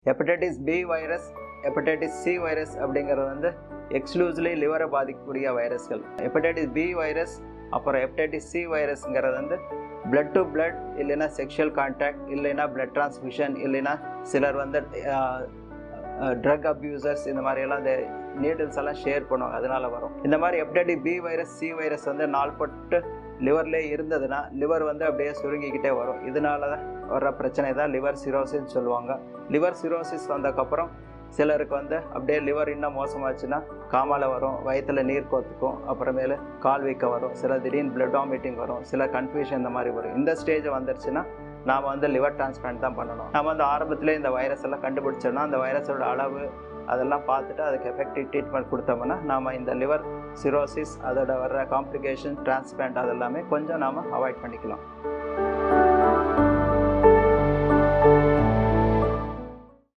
Hepatitis B virus, hepatitis C virus அப்படிங்கிறது வந்து exclusively லிவரை பாதிக்கக்கூடிய வைரஸ்கள். ஹெப்படைட்டிஸ் பி வைரஸ் அப்புறம் ஹெப்படைட்டிஸ் சி வைரஸ்ங்கிறது வந்து பிளட் டு பிளட், இல்லைன்னா செக்ஷுவல் கான்டாக்ட், இல்லைன்னா பிளட் டிரான்ஸ்மிஷன், இல்லைன்னா சிலர் வந்து ட்ரக் அப்யூசர்ஸ் இந்த மாதிரியெல்லாம் இந்த நீடில்ஸ் எல்லாம் ஷேர் பண்ணுவாங்க, அதனால வரும். இந்த மாதிரி hepatitis B virus C virus வந்து நாள்பட்டு லிவர்லேயே இருந்ததுன்னா லிவர் வந்து அப்படியே சுருங்கிக்கிட்டே வரும். இதனால வர்ற பிரச்சனை தான் லிவர் சிரோசிஸ் சொல்லுவாங்க. லிவர் சிரோசிஸ் வந்ததுக்கப்புறம் சிலருக்கு வந்து அப்படியே லிவர் இன்னும் மோசமாச்சுன்னா காமால வரும், வயிற்றில் நீர் கோத்துக்கும், அப்புறமேலு கால் வீக்க வரும், சில திடீர்னு பிளட் வாமிட்டிங் வரும், சில கன்ஃபியூஷன் இந்த மாதிரி வரும். இந்த ஸ்டேஜ் வந்துருச்சுன்னா நாம் வந்து லிவர் டிரான்ஸ்பிளான்ட் தான் பண்ணணும். நம்ம வந்து ஆரம்பத்திலே இந்த வைரஸ் எல்லாம் கண்டுபிடிச்சோன்னா அந்த வைரஸோட அளவு அதெல்லாம் பார்த்துட்டு அதுக்கு எஃபெக்டிவ் ட்ரீட்மெண்ட் கொடுத்தோம்னா நாம் இந்த லிவர் சிரோசிஸ் அதோட வர்ற காம்ப்ளிகேஷன் டிரான்ஸ்பிளான்ட் அதெல்லாமே கொஞ்சம் நாம் அவாய்ட் பண்ணிக்கலாம்.